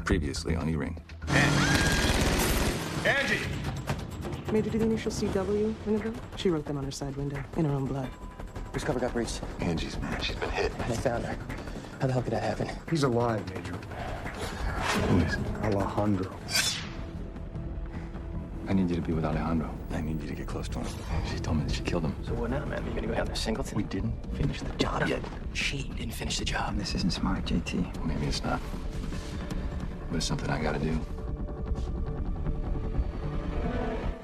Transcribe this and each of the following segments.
Previously on E-Ring. Angie! Major, do the initials CW ring a bell? She wrote them on her side window, in her own blood. Whose cover got breached? Angie's, man. She's been hit. They found her. How the hell could that happen? He's alive, Major. Who is? Alejandro. I need you to be with Alejandro. I need you to get close to him. She told me that she killed him. So what now, man? Are you gonna go down there singleton? We didn't finish the job yet. She didn't finish the job. This isn't smart, JT. Maybe it's not. But it's something I gotta do.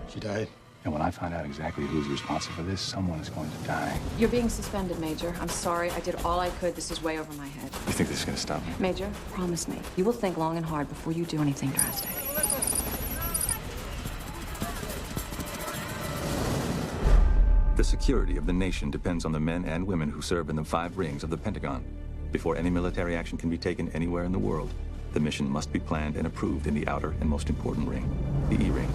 She died. And when I find out exactly who's responsible for this, someone is going to die. You're being suspended, Major. I'm sorry. I did all I could. This is way over my head. You think this is gonna stop me? Major, promise me. You will think long and hard before you do anything drastic. The security of the nation depends on the men and women who serve in the 5 rings of the Pentagon. Before any military action can be taken anywhere in the world, the mission must be planned and approved in the outer and most important ring, the E-Ring.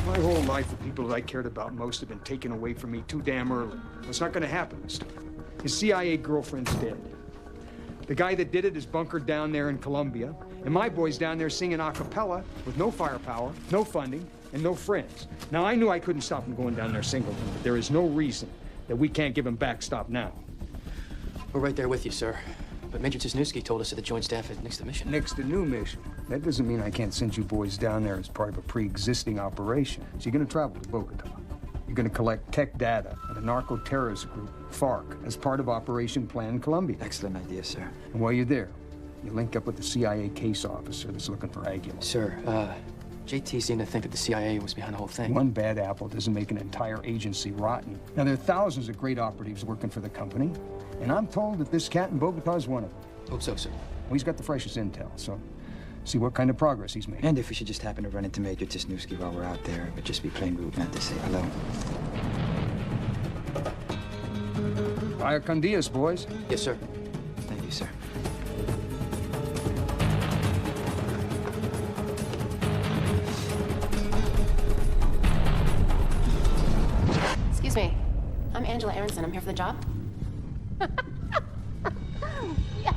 My whole life, the people that I cared about most have been taken away from me too damn early. It's not gonna happen this time. His CIA girlfriend's dead. The guy that did it is bunkered down there in Colombia, and my boy's down there singing a cappella with no firepower, no funding, and no friends. Now, I knew I couldn't stop him going down there singleton, but there is no reason that we can't give him backstop now. We're right there with you, sir. But Major Tisnewski told us that the Joint Staff had nixed the mission. Next to new mission. That doesn't mean I can't send you boys down there as part of a pre-existing operation. So you're gonna travel to Bogota. You're gonna collect tech data on a narco-terrorist group, FARC, as part of Operation Plan Colombia. Excellent idea, sir. And while you're there, you link up with the CIA case officer that's looking for Aguilar. Sir, JT seemed to think that the CIA was behind the whole thing. One bad apple doesn't make an entire agency rotten. Now, there are thousands of great operatives working for the company, and I'm told that this cat in Bogota is one of them. Hope so, sir. Well, he's got the freshest intel, so see what kind of progress he's making. And if we should just happen to run into Major Tisnewski while we're out there, it would just be plain rude not to say hello. Vaya con Dios, boys. Yes, sir. Thank you, sir. Excuse me. I'm Angela Aronson. I'm here for the job. Yes.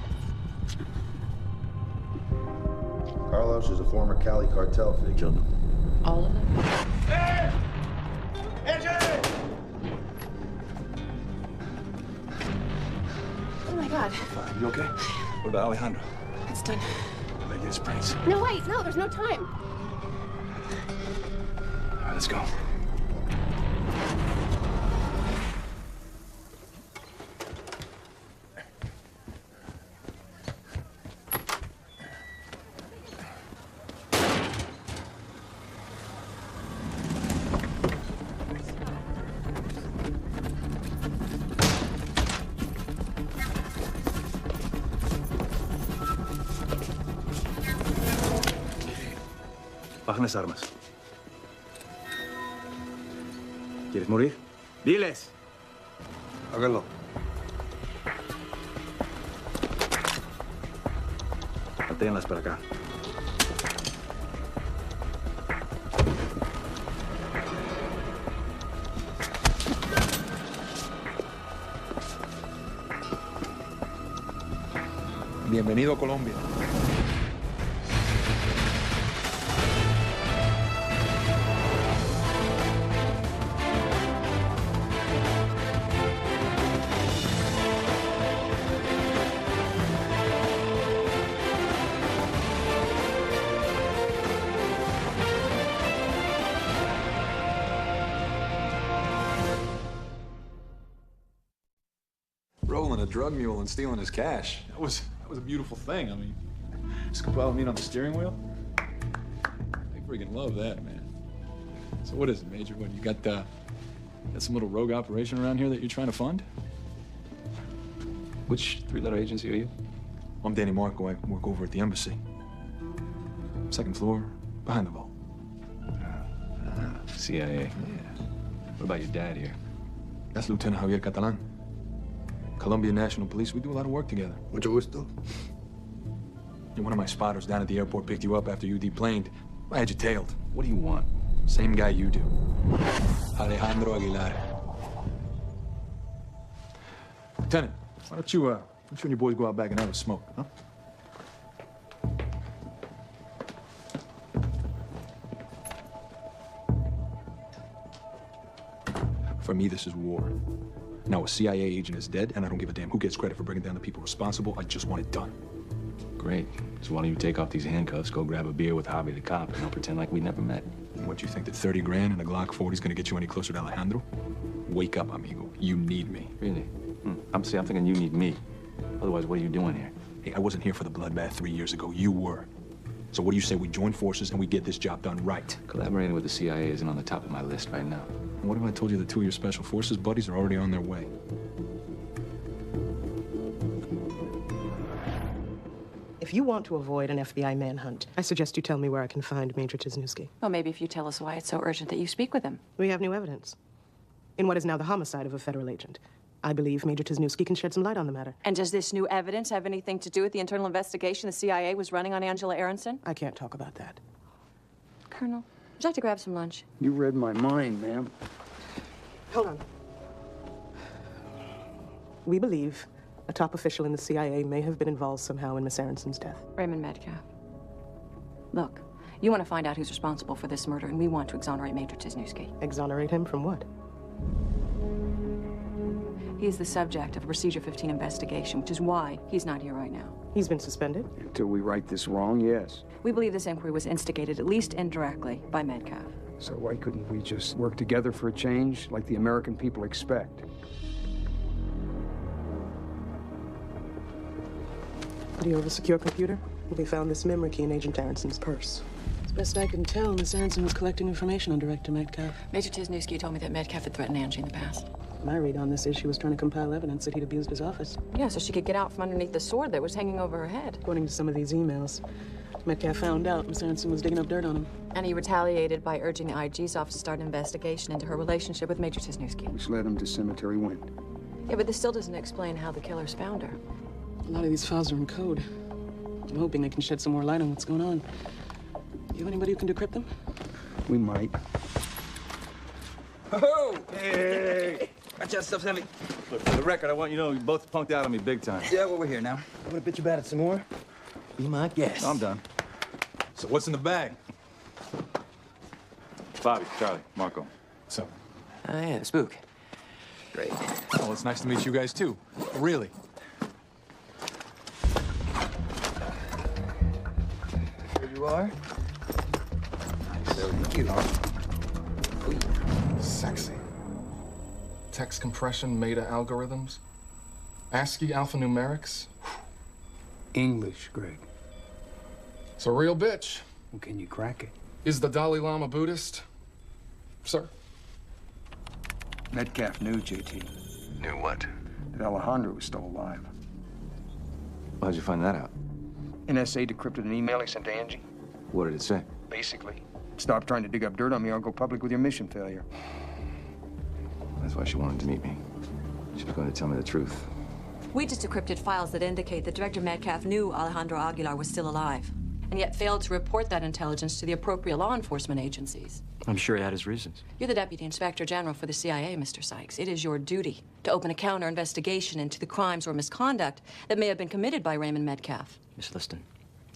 Carlos is a former Cali cartel figure. All of them? Hey! Angie! Oh my God. Fine. You okay? What about Alejandro? It's done. Did they get his prints? No, wait. No, there's no time. All right, let's go. Bajen las armas. ¿Quieres morir? ¡Diles! Hágalo. Manténlas para acá. Bienvenido a Colombia. rolling a drug mule and stealing his cash. That was a beautiful thing. I mean, scoop out me on the steering wheel. I freaking love that, man. So what is it, Major? What, you got some little rogue operation around here that you're trying to fund? Which three-letter agency are you? I'm Danny Marco. I work over at the embassy. Second floor, behind the vault. CIA. Yeah. What about your dad here? That's Lieutenant Javier Catalan. Colombian National Police. We do a lot of work together. Mucho gusto. One of my spotters down at the airport picked you up after you deplaned. I had you tailed. What do you want? Same guy you do. Alejandro Aguilar. Lieutenant, why don't you and your boys go out back and have a smoke, huh? For me, this is war. Now, a CIA agent is dead, and I don't give a damn who gets credit for bringing down the people responsible. I just want it done. Great. So why don't you take off these handcuffs, go grab a beer with Javi the cop, and I'll pretend like we never met. What, you think that 30 grand and a Glock 40 is gonna get you any closer to Alejandro? Wake up, amigo. You need me. Really? I'm thinking you need me. Otherwise, what are you doing here? Hey, I wasn't here for the bloodbath 3 years ago. You were. So what do you say we join forces and we get this job done right? Collaborating with the CIA isn't on the top of my list right now. And what if I told you the two of your special forces buddies are already on their way? If you want to avoid an FBI manhunt, I suggest you tell me where I can find Major Tisnewski. Well, maybe if you tell us why it's so urgent that you speak with him. We have new evidence. In what is now the homicide of a federal agent. I believe Major Tisnewski can shed some light on the matter. And does this new evidence have anything to do with the internal investigation the CIA was running on Angela Aronson? I can't talk about that. Colonel, would you like to grab some lunch? You read my mind, ma'am. Hold on. We believe a top official in the CIA may have been involved somehow in Miss Aronson's death. Raymond Metcalf. Look, you want to find out who's responsible for this murder, and we want to exonerate Major Tisnewski. Exonerate him from what? He is the subject of a Procedure 15 investigation, which is why he's not here right now. He's been suspended? Until we right this wrong, yes. We believe this inquiry was instigated, at least indirectly, by Metcalf. So why couldn't we just work together for a change, like the American people expect? Do you have a secure computer? We found this memory key in Agent Aronson's purse. As best I can tell, Miss Aronson was collecting information on Director Metcalf. Major Tisnewski told me that Metcalf had threatened Angie in the past. My read on this is she was trying to compile evidence that he'd abused his office. Yeah, so she could get out from underneath the sword that was hanging over her head. According to some of these emails, Metcalf found out Miss Aronson was digging up dirt on him. And he retaliated by urging the IG's office to start an investigation into her relationship with Major Tisnewski. Which led him to Cemetery Wind. Yeah, but this still doesn't explain how the killers found her. A lot of these files are in code. I'm hoping they can shed some more light on what's going on. You have anybody who can decrypt them? We might. Oh! Hey! Watch that stuff's heavy. Look, for the record, I want you to know you both punked out on me big time. Yeah, well, we're here now. You want to bitch about it some more? Be my guest. I'm done. So what's in the bag? Bobby, Charlie, Marco. So, Oh, yeah, Spook. Great. well, it's nice to meet you guys too. Really. Here you are. Thank you. Sexy. Text compression, meta algorithms, ASCII alphanumerics. English, Greg. It's a real bitch. Well, can you crack it? Is the Dalai Lama Buddhist? Sir? Metcalf knew, JT. Knew what? That Alejandro was still alive. How'd you find that out? NSA decrypted an email he sent to Angie. What did it say? Basically, stop trying to dig up dirt on me or I'll go public with your mission failure. That's why she wanted to meet me. She was going to tell me the truth. We just decrypted files that indicate that Director Metcalf knew Alejandro Aguilar was still alive, and yet failed to report that intelligence to the appropriate law enforcement agencies. I'm sure he had his reasons. You're the Deputy Inspector General for the CIA, Mr. Sykes. It is your duty to open a counter-investigation into the crimes or misconduct that may have been committed by Raymond Metcalf. Miss Liston,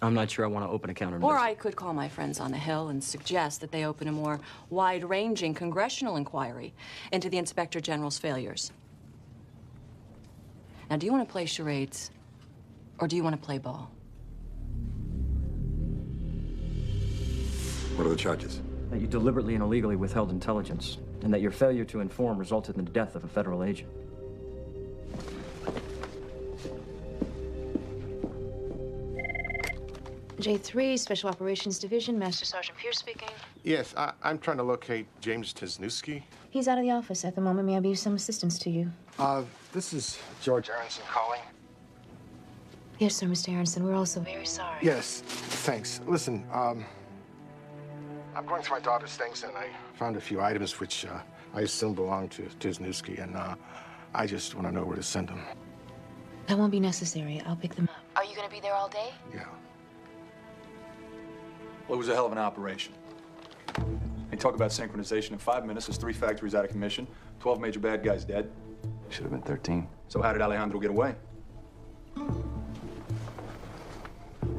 I'm not sure I want to open a counter. Or I could call my friends on the Hill and suggest that they open a more wide-ranging congressional inquiry into the Inspector General's failures. Now, do you want to play charades, or do you want to play ball? What are the charges? That you deliberately and illegally withheld intelligence, and that your failure to inform resulted in the death of a federal agent. J3, Special Operations Division, Master Sergeant Pierce speaking. Yes, I'm trying to locate James Tisnewski. He's out of the office at the moment. May I be of some assistance to you? This is George Aronson calling. Yes, sir, Mr. Aronson. We're also very sorry. Yes, thanks. Listen, I'm going through my daughter's things, and I found a few items which I assume belong to Tisnewski, and I just want to know where to send them. That won't be necessary. I'll pick them up. Are you going to be there all day? Yeah. Well, it was a hell of an operation. They talk about synchronization. In 5 minutes, there's 3 factories out of commission, 12 major bad guys dead. Should have been 13. So how did Alejandro get away?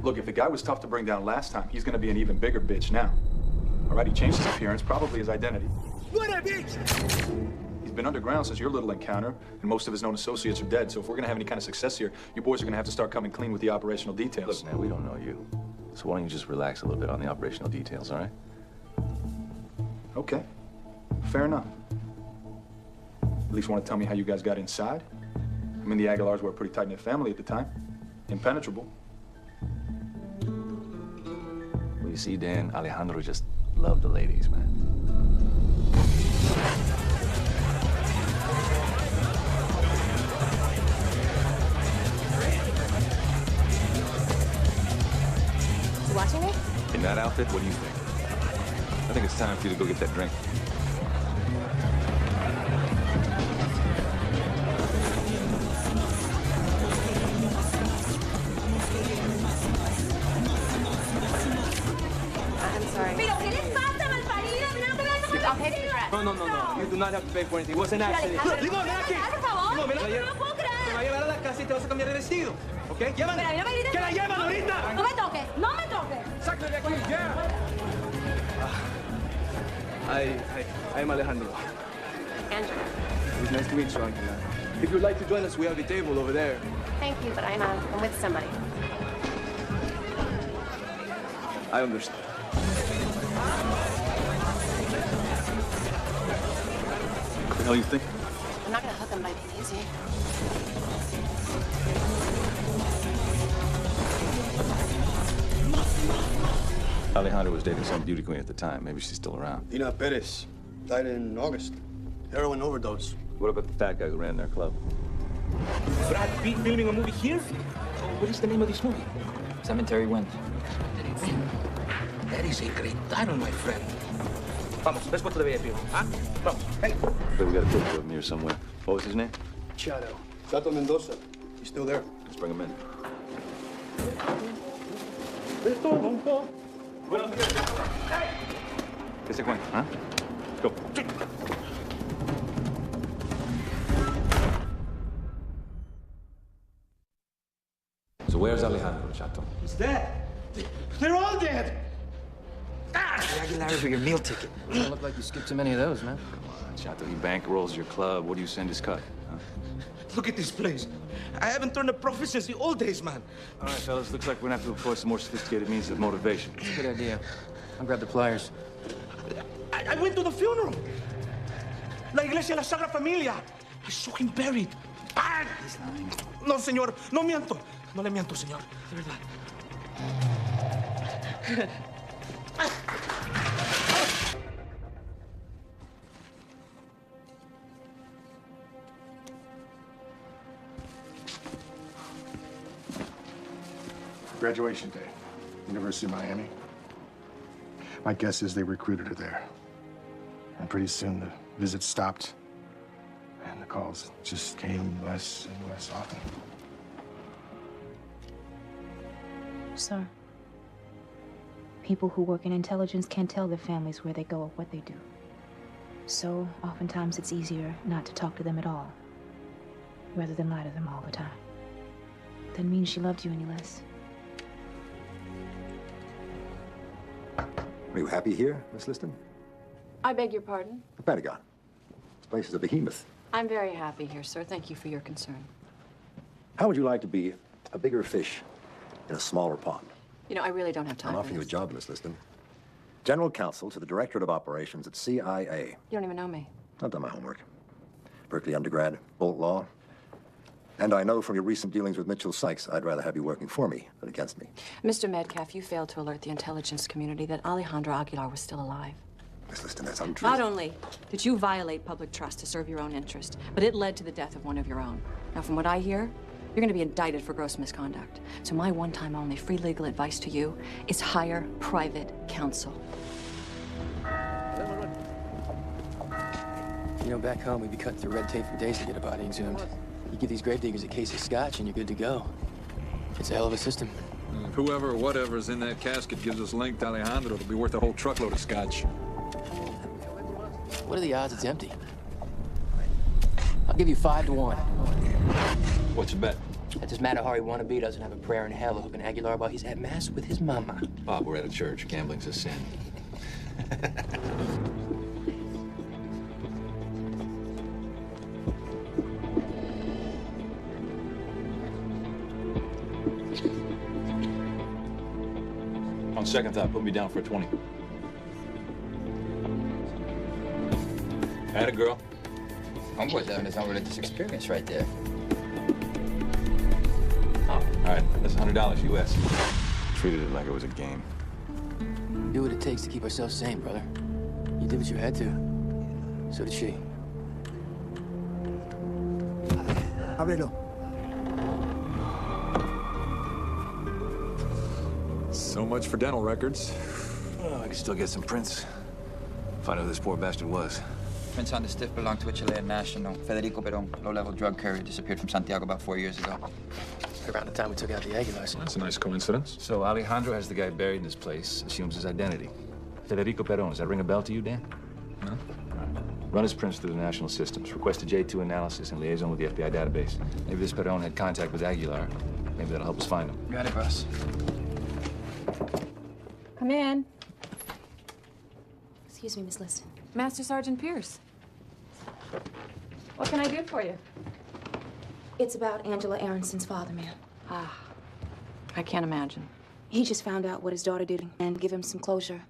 Look, if the guy was tough to bring down last time, he's gonna be an even bigger bitch now. All right, he changed his appearance, probably his identity. What a bitch! He's been underground since your little encounter, and most of his known associates are dead. So if we're gonna have any kind of success here, you boys are gonna have to start coming clean with the operational details. Look, man, we don't know you. So why don't you just relax a little bit on the operational details, all right? Okay, fair enough. At least want to tell me how you guys got inside? I mean, the Aguilars were a pretty tight-knit family at the time. Impenetrable. Well, you see, Dan, Alejandro just loved the ladies, man. You watching me? In that outfit, what do you think? I think it's time for you to go get that drink. I'm sorry. I'll pay for the dress. No. You do not have to pay for anything. It was an accident. Limón, ven aquí. Limón, ven aquí. Te va a llevar a la casa y te vas a cambiar de vestido. ¿Ok? Llévala. ¡Que la llevan ahorita! No me toques, no me toques. ¡Sácale de aquí, ya! I'm Alejandro. Angela. It was nice to meet you, Angela. If you'd like to join us, we have the table over there. Thank you, but I'm with somebody. I understand. What the hell you think? I'm not gonna hook him by being easy. Alejandro was dating some beauty queen at the time. Maybe she's still around. Dina Perez died in August. Heroin overdose. What about the fat guy who ran their club? Brad Pitt filming a movie here? What is the name of this movie? Cemetery Wind. That is a great title, my friend. Vamos, let's go to the VIP room, huh? Vamos, hey. But we got a picture of him here somewhere. What was his name? Chato. Chato Mendoza. He's still there. Let's bring him in. ¿Qué se cuenta, huh? Go. So where's Alejandro, Chato? He's dead. They're all dead. The Aguilars are your meal ticket. You don't look like you skipped too many of those, man. Come on, Chato. He bankrolls your club. What do you send his cut? Huh? Look at this place. I haven't turned a profit since the old days, man. All right, fellas. Looks like we're gonna have to employ some more sophisticated means of motivation. It's a good idea. I'll grab the pliers. I went to the funeral. La iglesia de la Sagrada Familia. I saw him buried. Ah! He's lying. No, señor. No miento. No le miento, señor. De verdad. Graduation day, University of Miami. My guess is they recruited her there. And pretty soon the visits stopped, and the calls just came less and less often. Sir, people who work in intelligence can't tell their families where they go or what they do. So, oftentimes it's easier not to talk to them at all, rather than lie to them all the time. Doesn't mean she loved you any less. Are you happy here, Miss Liston? I beg your pardon? The Pentagon. This place is a behemoth. I'm very happy here, sir. Thank you for your concern. How would you like to be a bigger fish in a smaller pond? You know, I really don't have time I'm for offering you a this. job, Miss Liston. General Counsel to the Directorate of Operations at CIA. You don't even know me. I've done my homework. Berkeley undergrad, Bolt Law. And I know from your recent dealings with Mitchell Sykes, I'd rather have you working for me than against me. Mr. Metcalf, you failed to alert the intelligence community that Alejandro Aguilar was still alive. Miss Liston, that's untrue. Not only did you violate public trust to serve your own interest, but it led to the death of one of your own. Now, from what I hear, you're going to be indicted for gross misconduct. So my one-time only free legal advice to you is hire private counsel. You know, back home, we'd be cutting through red tape for days to get a body exhumed. You give these gravediggers a case of scotch and you're good to go. It's a hell of a system. If whoever or whatever's in that casket gives us link to Alejandro, it'll be worth a whole truckload of scotch. What are the odds it's empty? I'll give you 5 to 1. What's your bet? That this Matahari wannabe doesn't have a prayer in hell hooking Aguilar while he's at mass with his mama. Bob, we're at a church. Gambling's a sin. On second thought, put me down for a 20. Atta girl. Homeboy's having his own religious experience right there. Oh, all right. That's $100 US. Treated it like it was a game. Do what it takes to keep ourselves sane, brother. You did what you had to. So did she. Ábrelo. So much for dental records. Oh, I can still get some prints. Find out who this poor bastard was. Prints on the stiff belonged to a Chilean national. Federico Perón, low-level drug carrier, disappeared from Santiago about 4 years ago. Around the time we took out the Aguilars. That's a nice coincidence. So Alejandro has the guy buried in this place, assumes his identity. Federico Perón, does that ring a bell to you, Dan? No. Run his prints through the national systems. Request a J2 analysis and liaison with the FBI database. Maybe this Perón had contact with Aguilar. Maybe that'll help us find him. Got it, boss. Come in. Excuse me, Miss Liston. Master Sergeant Pierce. What can I do for you? It's about Angela Aronson's father, ma'am. Ah, I can't imagine. He just found out what his daughter did and give him some closure.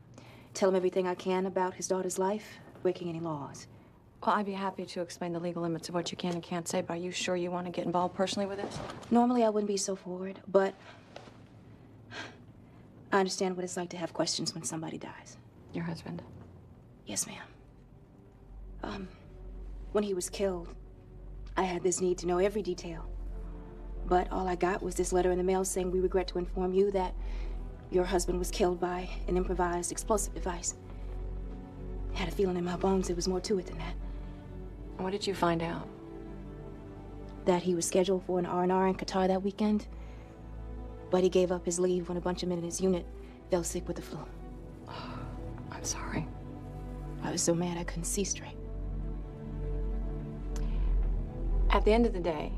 Tell him everything I can about his daughter's life, breaking any laws. Well, I'd be happy to explain the legal limits of what you can and can't say, but are you sure you want to get involved personally with this? Normally, I wouldn't be so forward, but I understand what it's like to have questions when somebody dies. Your husband? Yes, ma'am. When he was killed, I had this need to know every detail. But all I got was this letter in the mail saying, "We regret to inform you that your husband was killed by an improvised explosive device." I had a feeling in my bones there was more to it than that. What did you find out? That he was scheduled for an R&R in Qatar that weekend, but he gave up his leave when a bunch of men in his unit fell sick with the flu. I'm sorry. I was so mad I couldn't see straight. At the end of the day,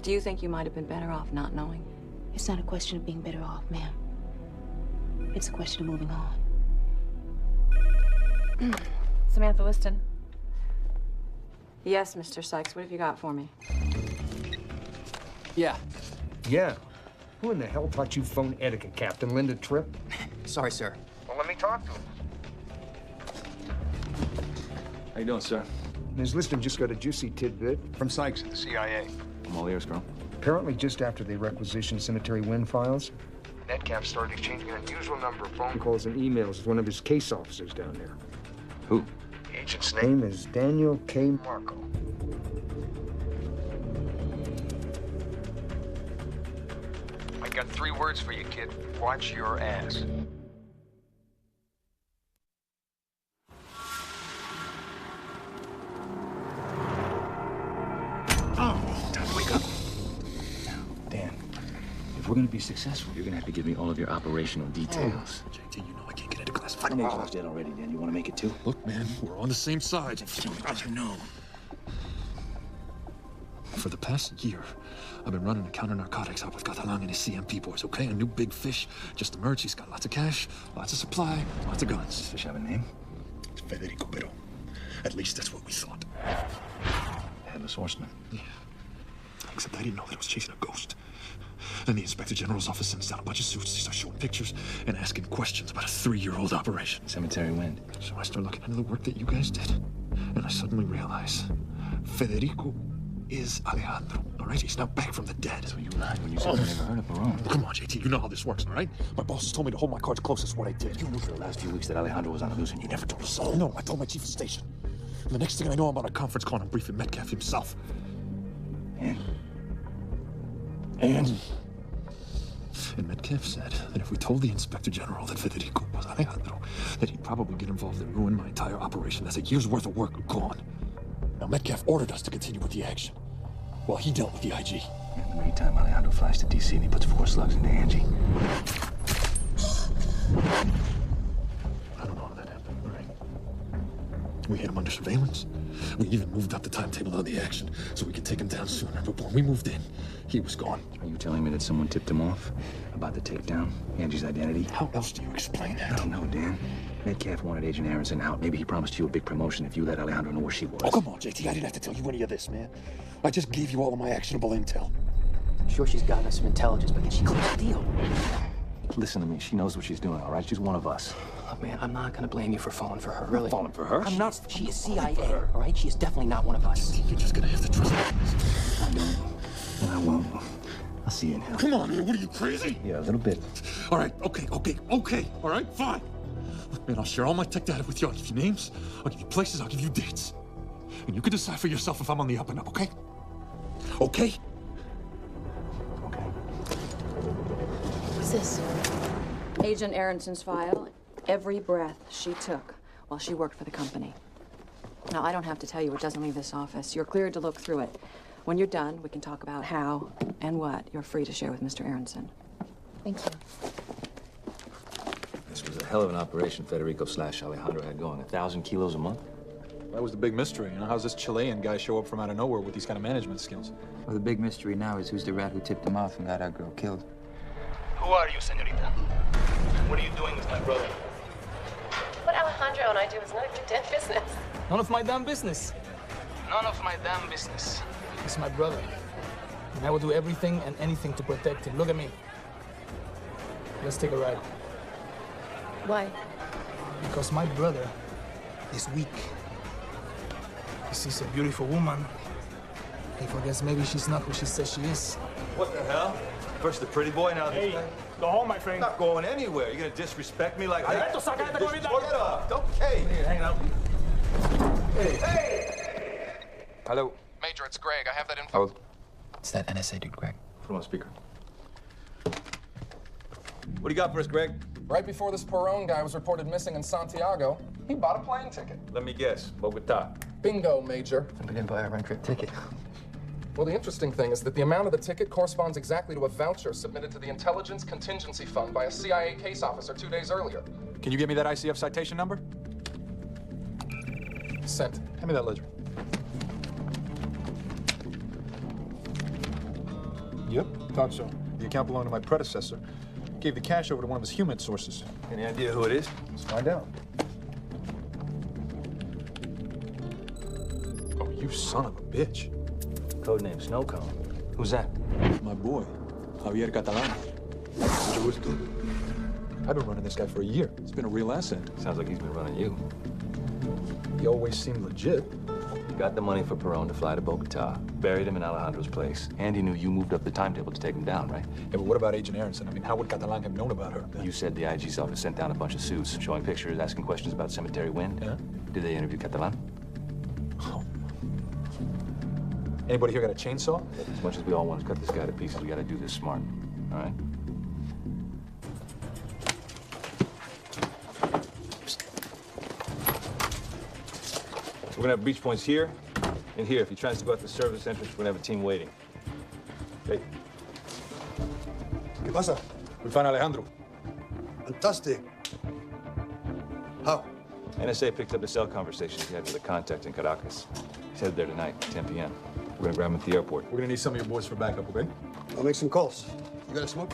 do you think you might have been better off not knowing? It's not a question of being better off, ma'am. It's a question of moving on. Samantha Liston. Yes, Mr. Sykes, what have you got for me? Yeah. Yeah. Who in the hell taught you phone etiquette, Captain? Linda Tripp? Sorry, sir. Well, let me talk to him. How you doing, sir? Ms. Liston just got a juicy tidbit from Sykes at the CIA. I'm all ears, girl. Apparently, just after they requisitioned Cemetery Wind files, Metcalf started exchanging an unusual number of phone calls and emails with one of his case officers down there. Who? The agent's name is Daniel K. Marco. I got 3 words for you, kid. Watch your ass. Wake up. Now, Dan, if we're gonna be successful, you're gonna have to give me all of your operational details. JT, you know I can't get into classified. I'm dead already, Dan. You wanna make it too? Look, man, we're on the same side. You know. For the past year, I've been running a counter-narcotics out with Catalan and his CMP boys, okay? A new big fish just emerged. He's got lots of cash, lots of supply, lots of guns. Does fish have a name? It's Federico Perón. At least that's what we thought. Headless Horseman. Yeah. Except I didn't know that I was chasing a ghost. Then the Inspector General's office sends down a bunch of suits. They start showing pictures and asking questions about a 3-year-old operation. Cemetery Wind. So I start looking into the work that you guys did. And I suddenly realize Federico is Alejandro, all right? She's now back from the dead. So you lied when you said you never heard of Perón. Come on, JT, you know how this works, all right? My boss has told me to hold my cards close. That's what I did. You knew for the last few weeks that Alejandro was on the loose and you never told a soul. No, I told my chief of station. And the next thing I know, I'm on a conference call and I'm briefing Metcalf himself. And Metcalf said that if we told the Inspector General that Federico was Alejandro, that he'd probably get involved and ruin my entire operation. That's a year's worth of work gone. Now, Metcalf ordered us to continue with the action while he dealt with the IG. In the meantime, Alejandro flies to D.C. and he puts 4 slugs into Angie. I don't know how that happened, all right? We had him under surveillance. We even moved up the timetable of the action so we could take him down sooner. But when we moved in, he was gone. Are you telling me that someone tipped him off about the takedown, Angie's identity? How else do you explain that? I don't know, Dan. Metcalf wanted Agent Aronson out. Maybe he promised you a big promotion if you let Alejandro know where she was. Oh, come on, JT. I didn't have to tell you any of this, man. I just gave you all of my actionable intel. I'm sure she's gotten us some intelligence, but can she close the deal? Listen to me. She knows what she's doing, all right? She's one of us. Look, man, I'm not gonna blame you for falling for her, really. Falling for her? I'm not. She is CIA, all right? She is definitely not one of us. You're just gonna have to trust me. I won't. I'll see you in hell. Come on, man. What are you, crazy? Yeah, a little bit. All right, okay. All right, fine. Look, man, I'll share all my tech data with you. I'll give you names, I'll give you places, I'll give you dates. And you can decide for yourself if I'm on the up and up, okay? Okay? What's this? Agent Aronson's file. Every breath she took while she worked for the company. Now, I don't have to tell you it doesn't leave this office. You're cleared to look through it. When you're done, we can talk about how and what you're free to share with Mr. Aronson. Thank you. This was a hell of an operation Federico / Alejandro had going. 1,000 kilos a month? That was the big mystery, you know? How's this Chilean guy show up from out of nowhere with these kind of management skills? Well, the big mystery now is who's the rat who tipped him off and got our girl killed. Who are you, señorita? What are you doing with my brother? What Alejandro and I do is none of your damn business. None of my damn business. None of my damn business. He's my brother. And I will do everything and anything to protect him. Look at me. Let's take a ride. Why? Because my brother is weak. He sees a beautiful woman. He forgets maybe she's not who she says she is. What the hell? First the pretty boy, now this guy? Go home, my friend. I'm not going anywhere. You're gonna disrespect me like that? Alberto, sácate con mi Get up. Okay. Hang out. Hey. Hello. Major, it's Greg. I have that info. Hold. It's that NSA dude, Greg. Put him on speaker. What do you got for us, Greg? Right before this Perón guy was reported missing in Santiago, he bought a plane ticket. Let me guess. Bogota. Bingo, Major. We didn't buy a round-trip ticket. Well, the interesting thing is that the amount of the ticket corresponds exactly to a voucher submitted to the Intelligence Contingency Fund by a CIA case officer 2 days earlier. Can you give me that ICF citation number? Sent. Hand me that ledger. Yep, thought so. The account belonged to my predecessor. Gave the cash over to one of his human sources. Any idea who it is? Let's find out. Oh, you son of a bitch. Codename Snow Cone. Who's that? My boy, Javier Catalan. Mucho gusto. I've been running this guy for a year. It's been a real asset. Sounds like he's been running you. He always seemed legit. You got the money for Perón to fly to Bogota, buried him in Alejandro's place. Andy knew you moved up the timetable to take him down, right? Yeah, but what about Agent Aronson? I mean, how would Catalan have known about her? You said the IG's office sent down a bunch of suits, showing pictures, asking questions about Cemetery Wind. Yeah? Did they interview Catalan? Oh. Anybody here got a chainsaw? As much as we all want to cut this guy to pieces, we got to do this smart, all right? We're gonna have breach points here and here. If he tries to go out the service entrance, we're gonna have a team waiting. Okay? ¿Qué pasa? We found Alejandro. Fantastic. How? NSA picked up the cell conversations he had with a contact in Caracas. He's headed there tonight, 10 p.m. We're gonna grab him at the airport. We're gonna need some of your boys for backup, okay? I'll make some calls. You got a smoke?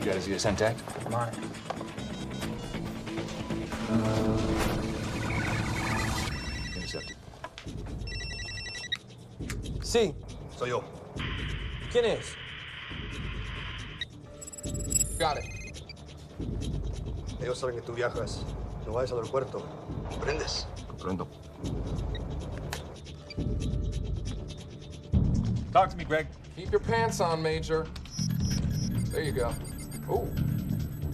You guys see a Centec? Come on. Sí. Soy yo. ¿Quién es? Got it. Ellos saben que tú viajas. No vayas al aeropuerto. ¿Comprendes? Comprendo. Talk to me, Greg. Keep your pants on, Major. There you go. Ooh.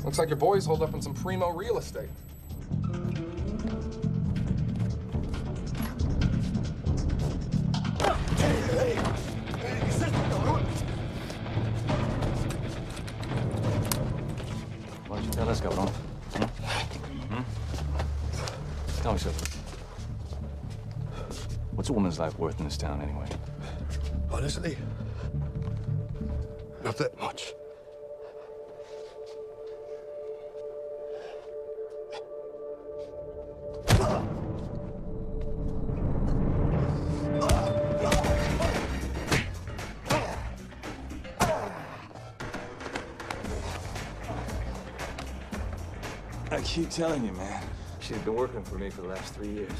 Looks like your boys hold up in some primo real estate. Why don't you tell us, cabrón? Tell me something. What's a woman's life worth in this town, anyway? Honestly, not that much. I keep telling you, man. She's been working for me for the last 3 years.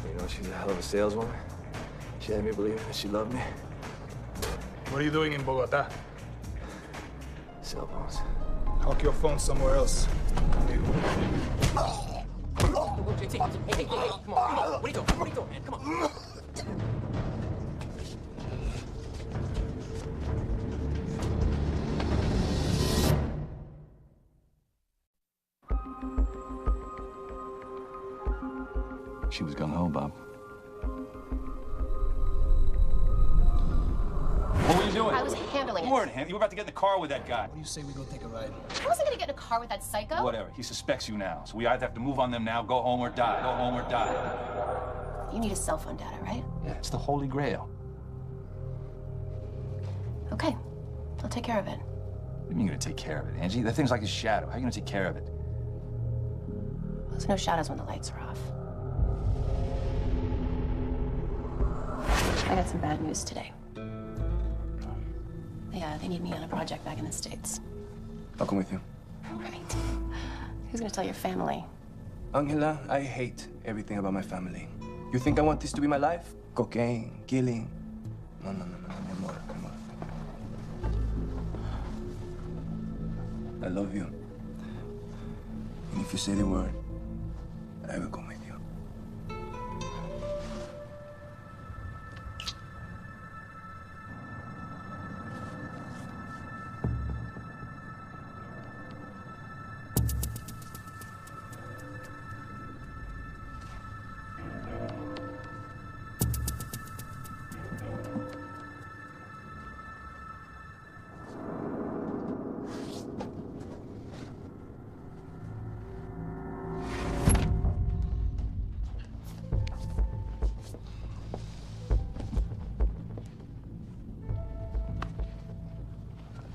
You know, she's a hell of a saleswoman. She had me believing that she loved me. What are you doing in Bogota? Cell phones. Hawk your phone somewhere else. Hey, come on. What are you doing? What are you doing, man? Come on. She was gung-ho, Bob. What were you doing? I was handling You it. weren't him. You were about to get in the car with that guy. What do you say we go take a ride? I wasn't gonna get in a car with that psycho. Whatever. He suspects you now. So we either have to move on them now, go home or die. Go home or die. You need his cell phone data, right? Yeah, it's the Holy Grail. Okay. I'll take care of it. What do you mean you're gonna take care of it, Angie? That thing's like his shadow. How are you gonna take care of it? There's no shadows when the lights are off. I got some bad news today. They need me on a project back in the States. I'll come with you. Right. Who's gonna tell your family? Angela, I hate everything about my family. You think I want this to be my life? Cocaine, killing. No, mi amor, mi amor. I love you. And if you say the word, I will come with you.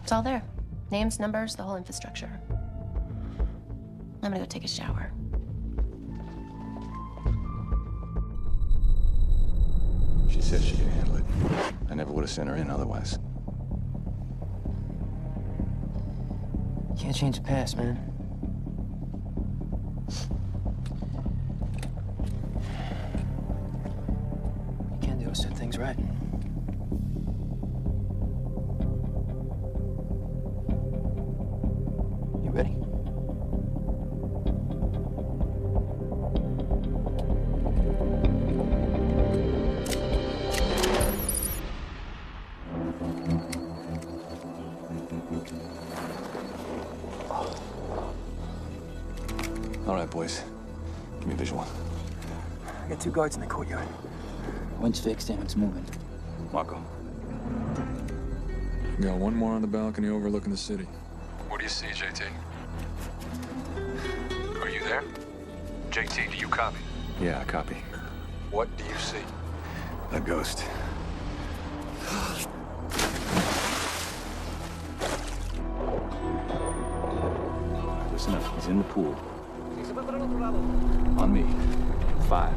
It's all there. Names, numbers, the whole infrastructure. I'm gonna go take a shower. She said she could handle it. I never would have sent her in otherwise. You can't change the past, man. You can do is set things right. You ready? All right, boys. Give me a visual. I got 2 guards in the courtyard. One's fixed and one's moving. Marco. Got one more on the balcony overlooking the city. What do you see, JT? Are you there? JT, do you copy? Yeah, I copy. What do you see? A ghost. Listen up. He's in the pool. On me. 5,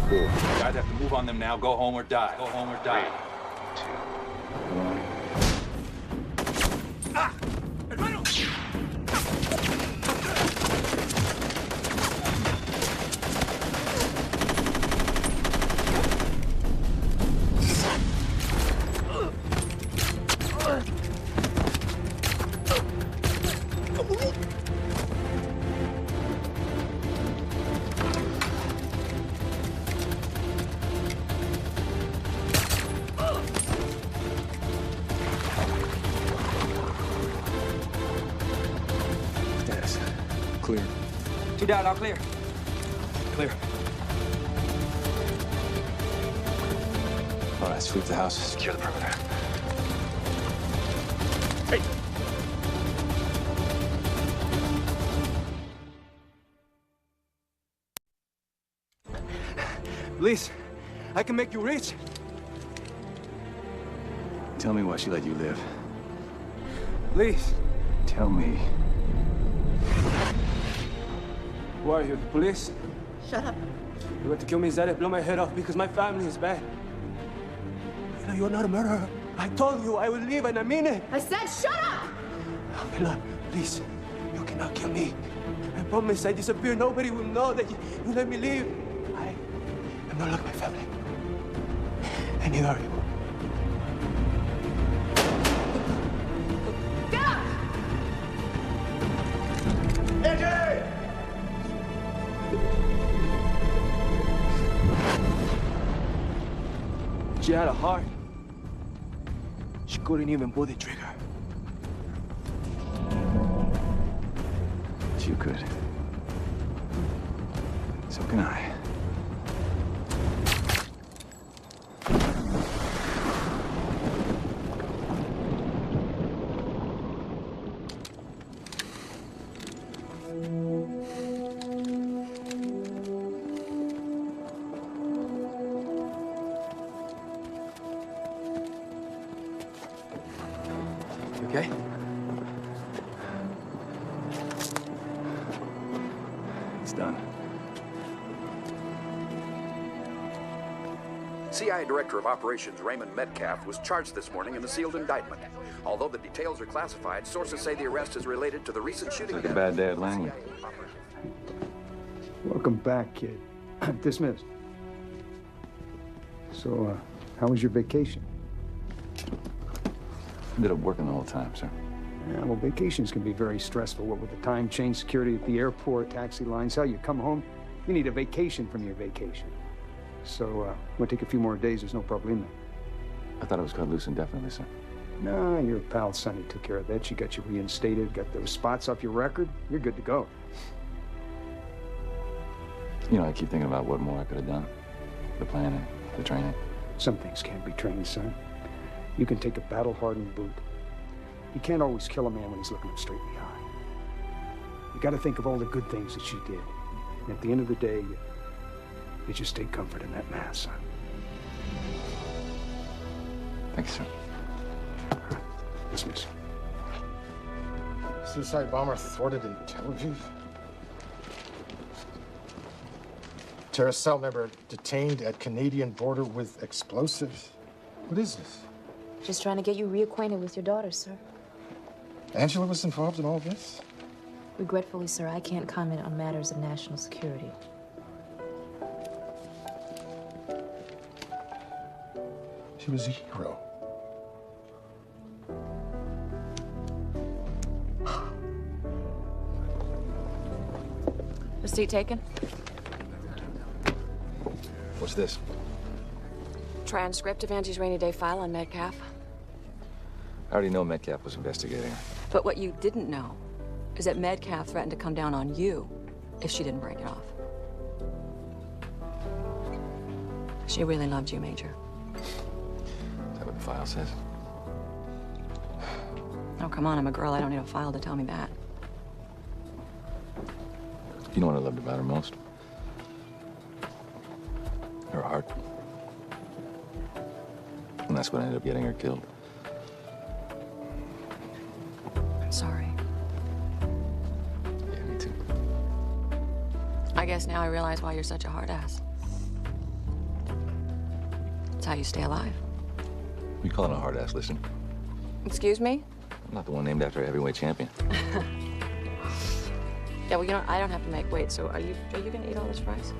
4. You either have to move on them now, go home or die. Go home or die. 1. Ah! Hermano! Dad, all clear. Clear. All right, sweep the house. Secure the perimeter. Hey! Please, I can make you rich. Tell me why she let you live. Please. Tell me. Who are you, the police? Shut up. You want to kill me, Zed? Blow my head off because my family is bad. Mila, you're not a murderer. I told you I would leave, and I mean it. I said shut up! Mila, please, you cannot kill me. I promise I disappear. Nobody will know that you let me leave. I'm not like my family. And neither are you. Get up! AJ! She had a heart. She couldn't even pull the trigger. But you could. So can I. Okay? It's done. CIA Director of Operations Raymond Metcalf was charged this morning in a sealed indictment. Although the details are classified, sources say the arrest is related to the recent shooting. Like a bad day at Langley. Welcome back, kid. Dismissed. So, how was your vacation? Ended up working the whole time, sir. Yeah, well, vacations can be very stressful. What with the time change, security at the airport, taxi lines. Hell, you come home, you need a vacation from your vacation. So, we'll take a few more days. There's no problema. I thought it was cut loose indefinitely, sir. No, your pal Sonny took care of that. She got you reinstated, got those spots off your record. You're good to go. You know, I keep thinking about what more I could have done. The planning, the training. Some things can't be trained, son. You can take a battle-hardened boot. You can't always kill a man when he's looking him straight in the eye. You got to think of all the good things that she did. And at the end of the day, you just take comfort in that man, son. Thank you, sir. Dismiss. Suicide bomber thwarted in Tel Aviv. Terrorist cell member detained at Canadian border with explosives. What is this? Just trying to get you reacquainted with your daughter, sir. Angela was involved in all this? Regretfully, sir, I can't comment on matters of national security. She was a hero. Receipt taken? What's this? Transcript of Angie's rainy day file on Metcalf. I already know Metcalf was investigating her. But what you didn't know is that Metcalf threatened to come down on you if she didn't break it off. She really loved you, Major. Is that what the file says? Oh, come on, I'm a girl. I don't need a file to tell me that. You know what I loved about her most? Her heart. And that's what ended up getting her killed. I'm sorry. Yeah, me too. I guess now I realize why you're such a hard ass. It's how you stay alive. You call it a hard ass, listen. Excuse me? I'm not the one named after a heavyweight champion. Yeah, well, you know, I don't have to make weight, so are you gonna eat all those fries?